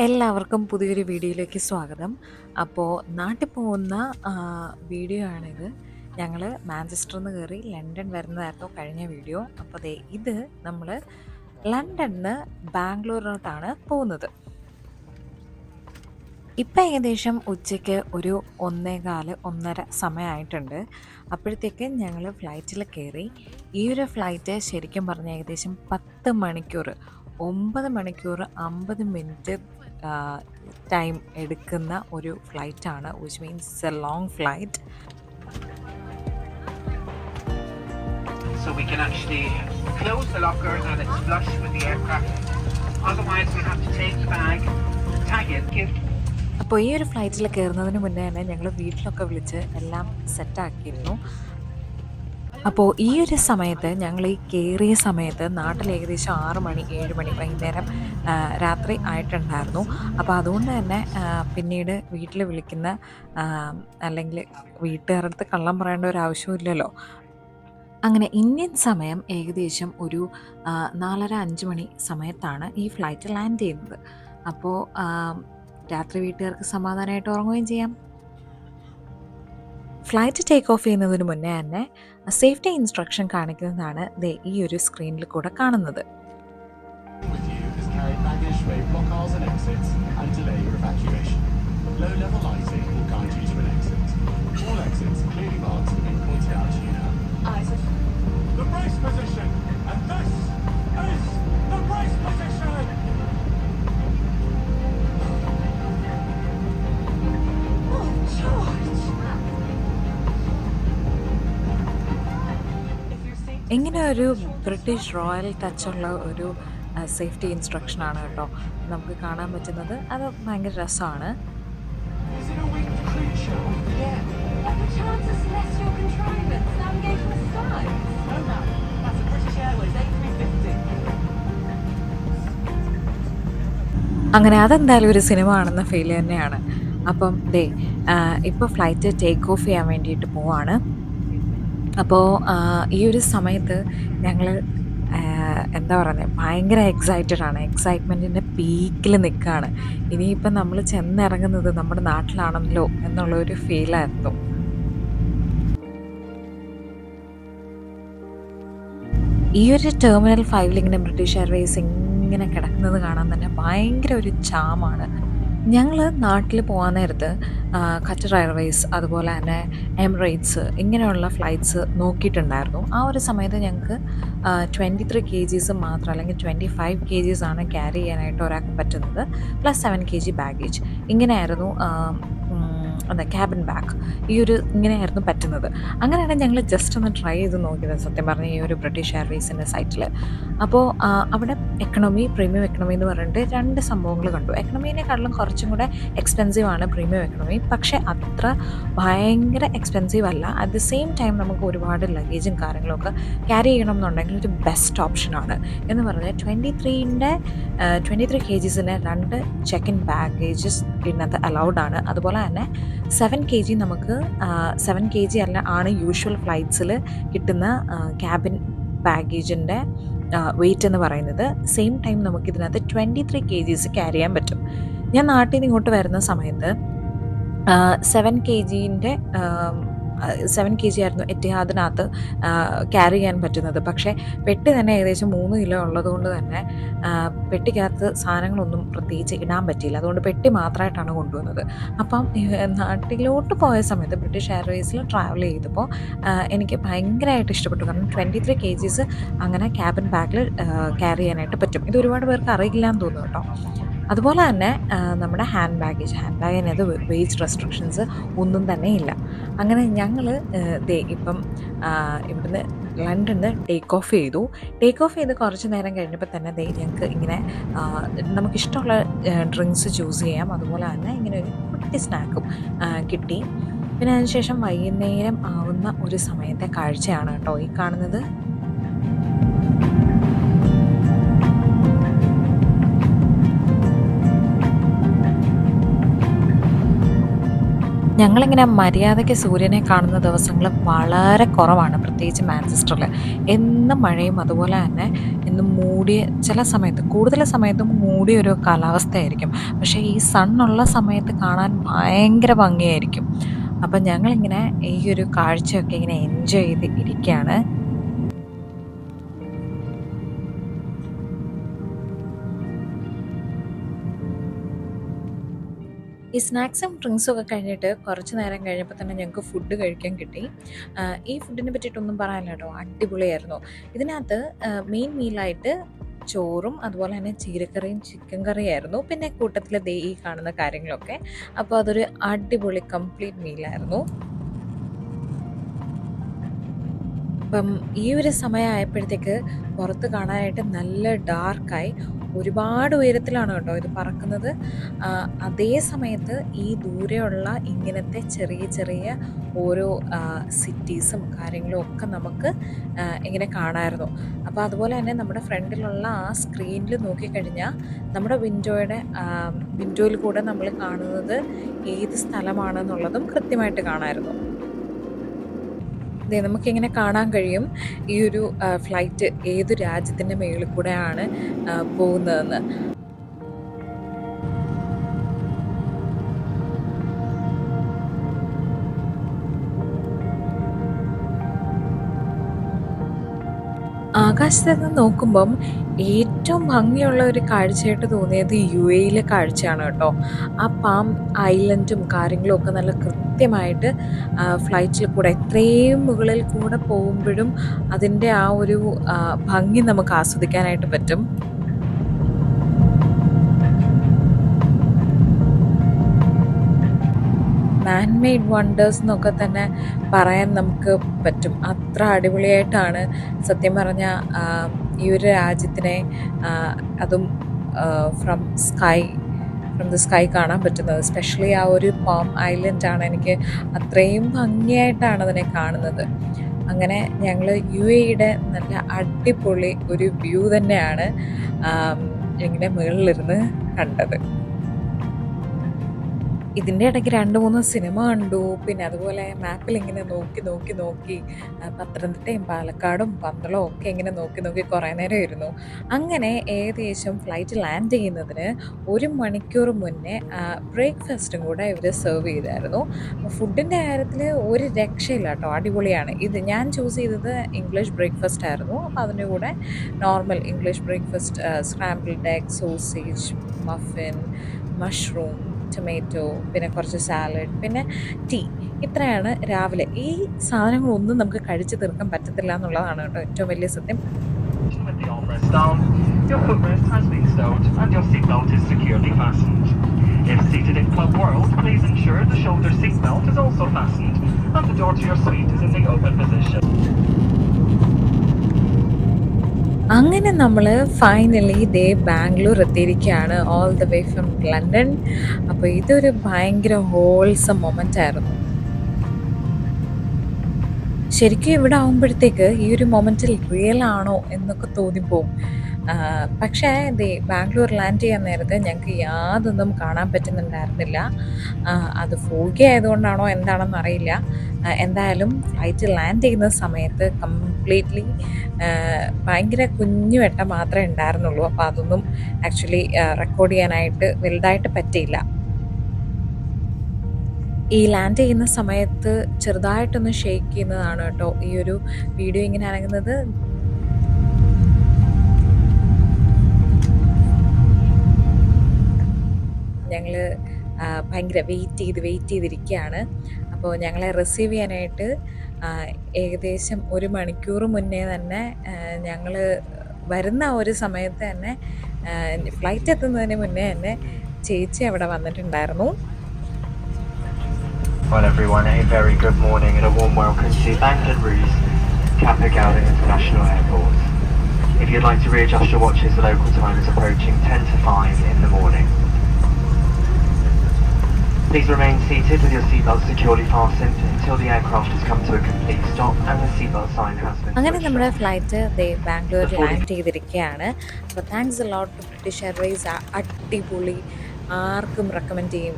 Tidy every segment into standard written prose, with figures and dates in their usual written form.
എല്ലാവർക്കും പുതിയൊരു വീഡിയോയിലേക്ക് സ്വാഗതം. അപ്പോൾ നാട്ടിൽ പോകുന്ന വീഡിയോ ആണിത്. ഞങ്ങൾ മാഞ്ചസ്റ്ററിൽ നിന്ന് കയറി ലണ്ടൻ വരുന്നതായിരുന്നു കഴിഞ്ഞ വീഡിയോ. അപ്പോൾ ഇത് നമ്മൾ ലണ്ടനിൽ നിന്ന് ബാംഗ്ലൂരിലോട്ടാണ് പോകുന്നത്. ഇപ്പം ഏകദേശം ഉച്ചയ്ക്ക് ഒരു 1:15 സമയമായിട്ടുണ്ട്. അപ്പോഴത്തേക്ക് ഞങ്ങൾ ഫ്ലൈറ്റിൽ കയറി. ഈ ഒരു ഫ്ലൈറ്റ് ശരിക്കും പറഞ്ഞാൽ ഏകദേശം 10 മണിക്കൂർ 9 മണിക്കൂർ 50 മിനിറ്റ് ടൈം എടുക്കുന്ന ഒരു ഫ്ലൈറ്റാണ്, which means it's a long flight. So we can actually close the lockers and it's flush with the aircraft. Otherwise we have to take the bag, tag it, gift. അപ്പോൾ ഈ ഒരു ഫ്ലൈറ്റിൽ കയറുന്നതിന് മുന്നേ തന്നെ ഞങ്ങൾ വീട്ടിലൊക്കെ വിളിച്ച് എല്ലാം സെറ്റാക്കിയിരുന്നു. അപ്പോൾ ഈ ഒരു സമയത്ത് ഞങ്ങൾ ഈ കയറിയ സമയത്ത് നാട്ടിൽ ഏകദേശം 6 മണി 7 മണി വൈകുന്നേരം രാത്രി ആയിട്ടുണ്ടായിരുന്നു. അപ്പോൾ അതുകൊണ്ട് തന്നെ പിന്നീട് വീട്ടിൽ വിളിക്കുന്ന അല്ലെങ്കിൽ വീട്ടുകാരടുത്ത് കള്ളം പറയേണ്ട ഒരു ആവശ്യമില്ലല്ലോ. അങ്ങനെ ഇന്ത്യൻ സമയം ഏകദേശം ഒരു 4:30-5 മണി സമയത്താണ് ഈ ഫ്ലൈറ്റ് ലാൻഡ് ചെയ്യുന്നത്. അപ്പോൾ രാത്രി വീട്ടുകാർക്ക് സമാധാനമായിട്ട് ഉറങ്ങുകയും ചെയ്യാം. ഫ്ലൈറ്റ് ടേക്ക് ഓഫ് ചെയ്യുന്നതിന് മുന്നേ തന്നെ സേഫ്റ്റി ഇൻസ്ട്രക്ഷൻ കാണിക്കുന്നതാണ് ഈ ഒരു സ്ക്രീനിൽ കൂടെ കാണുന്നത്. ഇങ്ങനെ ഒരു ബ്രിട്ടീഷ് റോയൽ ടച്ചുള്ള ഒരു സേഫ്റ്റി ഇൻസ്ട്രക്ഷനാണ് കേട്ടോ നമുക്ക് കാണാൻ പറ്റുന്നത്. അത് ഭയങ്കര രസമാണ്. അങ്ങനെ അതെന്തായാലും ഒരു സിനിമ ആണെന്ന ഫീൽ തന്നെയാണ്. അപ്പം ഇപ്പോൾ ഫ്ലൈറ്റ് ടേക്ക് ഓഫ് ചെയ്യാൻ വേണ്ടിയിട്ട് പോവാണ്. അപ്പോൾ ഈ ഒരു സമയത്ത് ഞങ്ങൾ എന്താ പറയുന്നത്, ഭയങ്കര എക്സൈറ്റഡാണ്. എക്സൈറ്റ്മെൻറ്റിൻ്റെ പീക്കിൽ നിൽക്കുകയാണ്. ഇനിയിപ്പം നമ്മൾ ചെന്നിറങ്ങുന്നത് നമ്മുടെ നാട്ടിലാണല്ലോ എന്നുള്ളൊരു ഫീലായിരുന്നു. ഈ ഒരു ടെർമിനൽ 5 ഇങ്ങനെ ബ്രിട്ടീഷ് എയർവേസ് ഇങ്ങനെ കിടക്കുന്നത് കാണാൻ തന്നെ ഭയങ്കര ഒരു ചാമാണ്. ഞങ്ങൾ നാട്ടിൽ പോകാൻ നേരത്ത് ഖത്തർ എയർവേസ് അതുപോലെ തന്നെ എമിറേറ്റ്സ് ഇങ്ങനെയുള്ള ഫ്ലൈറ്റ്സ് നോക്കിയിട്ടുണ്ടായിരുന്നു. ആ ഒരു സമയത്ത് ഞങ്ങൾക്ക് 23 kgs മാത്രം അല്ലെങ്കിൽ 25 kgs ആണ് ക്യാരി ചെയ്യാനായിട്ട് ഒരാൾക്ക് പറ്റുന്നത്, പ്ലസ് 7 kg ബാഗേജ്. ഇങ്ങനെയായിരുന്നു ക്യാബിൻ ബാഗ് ഇങ്ങനെയായിരുന്നു പറ്റുന്നത്. അങ്ങനെയാണ് ഞങ്ങൾ ജസ്റ്റ് ഒന്ന് ട്രൈ ചെയ്ത് നോക്കിയത് സത്യം പറഞ്ഞ ഈ ഒരു ബ്രിട്ടീഷ് എയർവേസിൻ്റെ സൈറ്റിൽ. അപ്പോൾ അവിടെ എക്കണോമി, പ്രീമിയം എക്കണോമി എന്ന് പറഞ്ഞിട്ട് 2 സംഭവങ്ങൾ കണ്ടു. എക്കണോമീനെക്കാളും കുറച്ചും കൂടെ എക്സ്പെൻസീവ് ആണ് പ്രീമിയം എക്കണോമി, പക്ഷേ അത്ര ഭയങ്കര എക്സ്പെൻസീവ് അല്ല. അറ്റ് ദ സെയിം ടൈം നമുക്ക് ഒരുപാട് ലഗേജും കാര്യങ്ങളൊക്കെ ക്യാരി ചെയ്യണം എന്നുണ്ടെങ്കിൽ ഒരു ബെസ്റ്റ് ഓപ്ഷനാണ് എന്ന് പറഞ്ഞാൽ 23 kgsന് 2 ചെക്ക് ഇൻ ബാഗേജസ് ഇതിനകത്ത് അലൗഡ് ആണ്. അതുപോലെ തന്നെ 7 kg നമുക്ക് 7 kg ആണ് യൂഷ്വൽ ഫ്ലൈറ്റ്സിൽ കിട്ടുന്ന ക്യാബിൻ ബാഗേജിൻ്റെ വെയിറ്റ് എന്ന് പറയുന്നത്. സെയിം ടൈം നമുക്കിതിനകത്ത് 23 kgs ക്യാരി ചെയ്യാൻ പറ്റും. ഞാൻ നാട്ടിൽ നിന്ന് ഇങ്ങോട്ട് വരുന്ന സമയത്ത് 7 kg ആയിരുന്നു എത്തിഹാദിനകത്ത് ക്യാരി ചെയ്യാൻ പറ്റുന്നത്. പക്ഷേ പെട്ടി തന്നെ ഏകദേശം 3 കിലോ ഉള്ളതുകൊണ്ട് തന്നെ പെട്ടിക്കകത്ത് സാധനങ്ങളൊന്നും പ്രത്യേകിച്ച് ഇടാൻ പറ്റിയില്ല. അതുകൊണ്ട് പെട്ടി മാത്രമായിട്ടാണ് കൊണ്ടുവന്നത്. അപ്പം നാട്ടിലോട്ട് പോയ സമയത്ത് ബ്രിട്ടീഷ് എയർവേസിൽ ട്രാവൽ ചെയ്തപ്പോൾ എനിക്ക് ഭയങ്കരമായിട്ട് ഇഷ്ടപ്പെട്ടു. കാരണം 23 kgs അങ്ങനെ ക്യാബിൻ ബാഗിൽ ക്യാരി ചെയ്യാനായിട്ട് പറ്റും. ഇത് ഒരുപാട് പേർക്ക് അറിയില്ല എന്ന് തോന്നുന്നു കേട്ടോ. അതുപോലെ തന്നെ നമ്മുടെ ഹാൻഡ് ബാഗിനകത്ത് വെയിറ്റ് റെസ്ട്രിക്ഷൻസ് ഒന്നും തന്നെ ഇല്ല. അങ്ങനെ ഞങ്ങൾ ഇപ്പം ഇവിടുന്ന് ലണ്ടനിൽ ടേക്ക് ഓഫ് ചെയ്ത് കുറച്ച് നേരം കഴിഞ്ഞപ്പോൾ തന്നെ ഞങ്ങൾക്ക് ഇങ്ങനെ നമുക്കിഷ്ടമുള്ള ഡ്രിങ്ക്സ് ചൂസ് ചെയ്യാം. അതുപോലെ തന്നെ ഇങ്ങനെ ഒരു കുട്ടി സ്നാക്കും കിട്ടി. പിന്നെ അതിനുശേഷം വൈകുന്നേരം ആവുന്ന ഒരു സമയത്തെ കാഴ്ചയാണ് കേട്ടോ ഈ കാണുന്നത്. ഞങ്ങളിങ്ങനെ മര്യാദയ്ക്ക് സൂര്യനെ കാണുന്ന ദിവസങ്ങൾ വളരെ കുറവാണ്, പ്രത്യേകിച്ച് മാഞ്ചസ്റ്ററിൽ. എന്നും മഴയും അതുപോലെ തന്നെ ഇന്ന് മൂടിയ ചില സമയത്ത് കൂടുതൽ സമയത്തും മൂടിയൊരു കാലാവസ്ഥയായിരിക്കും. പക്ഷേ ഈ സണ്ണുള്ള സമയത്ത് കാണാൻ ഭയങ്കര ഭംഗിയായിരിക്കും. അപ്പം ഞങ്ങളിങ്ങനെ ഈ ഒരു കാഴ്ചയൊക്കെ ഇങ്ങനെ എൻജോയ് ചെയ്ത് ഇരിക്കുകയാണ്. ഈ സ്നാക്സും ഡ്രിങ്ക്സും ഒക്കെ കഴിഞ്ഞിട്ട് കുറച്ച് നേരം കഴിഞ്ഞപ്പോൾ തന്നെ ഞങ്ങൾക്ക് ഫുഡ് കഴിക്കാൻ കിട്ടി. ഈ ഫുഡിനെ പറ്റിയിട്ടൊന്നും പറയാനില്ല കേട്ടോ, അടിപൊളിയായിരുന്നു. ഇതിനകത്ത് മെയിൻ മീലായിട്ട് ചോറും അതുപോലെ തന്നെ ചീരക്കറിയും ചിക്കൻ കറിയായിരുന്നു. പിന്നെ കൂട്ടത്തിൽ ദേ ഈ കാണുന്ന കാര്യങ്ങളൊക്കെ. അപ്പോൾ അതൊരു അടിപൊളി കംപ്ലീറ്റ് മീലായിരുന്നു. അപ്പം ഈ ഒരു സമയമായപ്പോഴത്തേക്ക് പുറത്ത് കാണാനായിട്ട് നല്ല ഡാർക്കായി. ഒരുപാട് ഉയരത്തിലാണ് കേട്ടോ ഇത് പറക്കുന്നത്. അതേ സമയത്ത് ഈ ദൂരെയുള്ള ഇങ്ങനത്തെ ചെറിയ ചെറിയ ഓരോ സിറ്റീസും കാര്യങ്ങളും ഒക്കെ നമുക്ക് ഇങ്ങനെ കാണാമായിരുന്നു. അപ്പോൾ അതുപോലെ തന്നെ നമ്മുടെ ഫ്രണ്ടിലുള്ള ആ സ്ക്രീനിൽ നോക്കിക്കഴിഞ്ഞാൽ നമ്മുടെ വിൻഡോയിൽ കൂടെ നമ്മൾ കാണുന്നത് ഏത് സ്ഥലമാണെന്നുള്ളതും കൃത്യമായിട്ട് കാണാമായിരുന്നു. നമുക്കിങ്ങനെ കാണാൻ കഴിയും ഈ ഒരു ഫ്ലൈറ്റ് ഏതു രാജ്യത്തിൻ്റെ മേളിൽ കൂടെയാണ് പോകുന്നതെന്ന്. ആകാശത്ത് നിന്ന് നോക്കുമ്പം ഏറ്റവും ഭംഗിയുള്ള ഒരു കാഴ്ചയായിട്ട് തോന്നിയത് യു എയിലെ കാഴ്ചയാണ് കേട്ടോ. ആ പാം ഐലൻഡും കാര്യങ്ങളും ഒക്കെ നല്ല കൃത്യമായിട്ട് ഫ്ലൈറ്റിൽ കൂടെ എത്രയും മുകളിൽ കൂടെ പോകുമ്പോഴും അതിൻ്റെ ആ ഒരു ഭംഗി നമുക്ക് ആസ്വദിക്കാനായിട്ട് പറ്റും. മാൻ മെയ്ഡ് വണ്ടേഴ്സ് എന്നൊക്കെ തന്നെ പറയാൻ നമുക്ക് പറ്റും. അത്ര അടിപൊളിയായിട്ടാണ് സത്യം പറഞ്ഞാൽ ഈ ഒരു രാജ്യത്തിനെ അതും ഫ്രം ദ സ്കൈ കാണാൻ പറ്റുന്നത്. സ്പെഷ്യലി ആ ഒരു പാം ഐലൻഡാണ് എനിക്ക് അത്രയും ഭംഗിയായിട്ടാണ് അതിനെ കാണുന്നത്. അങ്ങനെ ഞങ്ങൾ യു എയുടെ നല്ല അടിപൊളി ഒരു വ്യൂ തന്നെയാണ് ഇങ്ങനെ മുകളിലിരുന്ന് കണ്ടത്. ഇതിൻ്റെ ഇടയ്ക്ക് 2-3 സിനിമ കണ്ടു. പിന്നെ അതുപോലെ മാപ്പിൽ ഇങ്ങനെ നോക്കി പത്തനംതിട്ടയും പാലക്കാടും പന്തളവും ഒക്കെ ഇങ്ങനെ നോക്കി കുറേ നേരം ഇരുന്നു. അങ്ങനെ ഏകദേശം ഫ്ലൈറ്റ് ലാൻഡ് ചെയ്യുന്നതിന് 1 മണിക്കൂർ മുന്നേ ബ്രേക്ക്ഫാസ്റ്റും കൂടെ ഇവർ സെർവ് ചെയ്തായിരുന്നു. ഫുഡിൻ്റെ കാര്യത്തിൽ ഒരു രക്ഷയില്ല കേട്ടോ, അടിപൊളിയാണ്. ഞാൻ ചൂസ് ചെയ്തത് ഇംഗ്ലീഷ് ബ്രേക്ക്ഫാസ്റ്റ് ആയിരുന്നു. അപ്പോൾ അതിൻ്റെ കൂടെ normal English breakfast, scrambled egg, sausage, muffin, mushroom, tomato, പിന്നെ കുറച്ച് സാലഡ്, പിന്നെ ടീ. ഇത്രയാണ് രാവിലെ. ഈ സാധനങ്ങളൊന്നും നമുക്ക് കഴിച്ചു തീർക്കാൻ പറ്റത്തില്ല എന്നുള്ളതാണ് കേട്ടോ ഏറ്റവും വലിയ സത്യം. With the armrest down, your footrest has been stowed and your seatbelt is securely fastened. If seated in Club World, please ensure the shoulder seatbelt is also fastened and the door to your suite is in the open position. അങ്ങനെ നമ്മൾ finally Bangalore എത്തിയിരിക്കുകയാണ്, all the way from London. അപ്പോൾ ഇതൊരു ഭയങ്കര wholesome moment ആയിരുന്നു. ശരിക്കും ഇവിടെ ആകുമ്പോഴത്തേക്ക് ഈ ഒരു മൊമെൻറ്റിൽ റിയൽ ആണോ എന്നൊക്കെ തോന്നിപ്പോവും. പക്ഷേ ബാംഗ്ലൂർ ലാൻഡ് ചെയ്യാൻ നേരത്തെ ഞങ്ങൾക്ക് യാതൊന്നും കാണാൻ പറ്റുന്നുണ്ടായിരുന്നില്ല. അത് ഫോഗി ആയതുകൊണ്ടാണോ എന്താണെന്ന് അറിയില്ല. എന്തായാലും ഫ്ലൈറ്റ് ലാൻഡ് ചെയ്യുന്ന സമയത്ത് കംപ്ലീറ്റ്ലി ഭയങ്കര കുഞ്ഞു വെട്ടം മാത്രമേ ഉണ്ടായിരുന്നുള്ളൂ. അപ്പോൾ അതൊന്നും ആക്ച്വലി റെക്കോർഡ് ചെയ്യാനായിട്ട് വലുതായിട്ട് പറ്റിയില്ല. ഈ ലാൻഡ് ചെയ്യുന്ന സമയത്ത് ചെറുതായിട്ടൊന്ന് ഷെയ്ക്ക് ചെയ്യുന്നതാണ് കേട്ടോ ഈ ഒരു വീഡിയോ ഇങ്ങനെ അനങ്ങുന്നത്. ഞങ്ങൾ ഭയങ്കര വെയിറ്റ് ചെയ്തിരിക്കുകയാണ്. അപ്പോൾ ഞങ്ങളെ റിസീവ് ചെയ്യാനായിട്ട് ഏകദേശം 1 മണിക്കൂർ മുന്നേ തന്നെ ഞങ്ങൾ വരുന്ന ഒരു സമയത്ത് തന്നെ ഫ്ലൈറ്റ് എത്തുന്നതിന് മുന്നേ തന്നെ ചേച്ചി അവിടെ വന്നിട്ടുണ്ടായിരുന്നു. Well everyone, a very good morning and a warm welcome to Bangla Rouge, Kappa Gowding International Airport. If you'd like to readjust your watches, the local time is approaching 10 to 5 in the morning. Please remain seated with your seatbelt securely fastened until the aircraft has come to a complete stop and the seatbelt sign has been അങ്ങനെ switched നമ്മുടെ off. Flight ബാംഗ്ലൂരിൽ land ചെയ്തിരിക്കുകയാണ്. അപ്പോൾ thanks a lot to British Airways. അടിപൊളി, ആർക്കും recommend ചെയ്യും.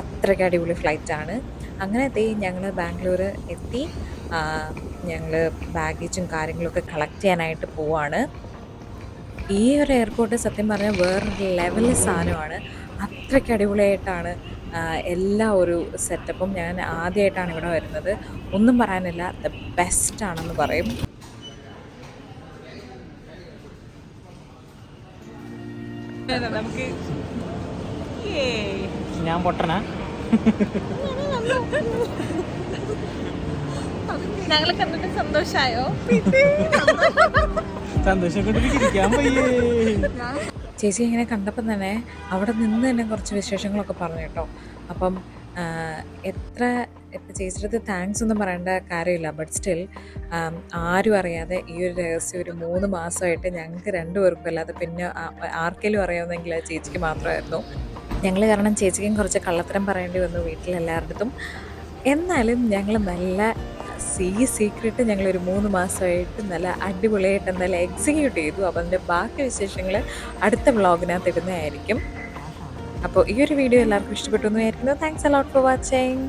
അത്രയ്ക്ക് അടിപൊളി ഫ്ലൈറ്റാണ്. അങ്ങനെ ഞങ്ങൾ ബാംഗ്ലൂർ എത്തി. ഞങ്ങൾ ബാഗേജും കാര്യങ്ങളൊക്കെ കളക്ട് ചെയ്യാനായിട്ട് പോവാണ്. ഈ ഒരു എയർപോർട്ട് സത്യം പറഞ്ഞാൽ വേറൊരു ലെവൽ സാധനമാണ്. അത്രയ്ക്ക് അടിപൊളിയായിട്ടാണ് എല്ലാ ഒരു സെറ്റപ്പും. ഞാൻ ആദ്യമായിട്ടാണ് ഇവിടെ വരുന്നത്. ഒന്നും പറയാനില്ല, ദ ബെസ്റ്റ് ആണെന്ന് പറയും. നമുക്ക് ഞാൻ പൊട്ടനാ. ഞങ്ങളെ കണ്ടിട്ട് സന്തോഷായോ? സന്തോഷം പയ്യേ. ചേച്ചി ഇങ്ങനെ കണ്ടപ്പം തന്നെ അവിടെ നിന്ന് തന്നെ കുറച്ച് വിശേഷങ്ങളൊക്കെ പറഞ്ഞു കേട്ടോ. അപ്പം എത്ര ചേച്ചിയുടെ അടുത്ത് താങ്ക്സ് ഒന്നും പറയേണ്ട കാര്യമില്ല. ബട്ട് സ്റ്റിൽ ആരും അറിയാതെ ഈ ഒരു രഹസ്യം ഒരു 3 മാസമായിട്ട് ഞങ്ങൾക്ക് 2 പേർക്കും അല്ലാതെ പിന്നെ ആർക്കെങ്കിലും അറിയാവുന്നെങ്കിൽ അത് ചേച്ചിക്ക് മാത്രമായിരുന്നു. ഞങ്ങൾ കാരണം ചേച്ചിക്കും കുറച്ച് കള്ളത്തരം പറയേണ്ടി വന്നു വീട്ടിലെല്ലാവരുടെ. എന്നാലും ഞങ്ങൾ നല്ല സീക്രട്ട് ഞങ്ങളൊരു 3 മാസമായിട്ട് നല്ല അടിപൊളിയായിട്ട് എന്തായാലും എക്സിക്യൂട്ട് ചെയ്തു. അപ്പോൾ അതിൻ്റെ ബാക്കി വിശേഷങ്ങൾ അടുത്ത വ്ളോഗിനകത്ത് ഇടുന്നതായിരിക്കും. അപ്പോൾ ഈ ഒരു വീഡിയോ എല്ലാവർക്കും ഇഷ്ടപ്പെട്ടു എന്ന് വിചാരിക്കുന്നു. Thanks uh lot for watching.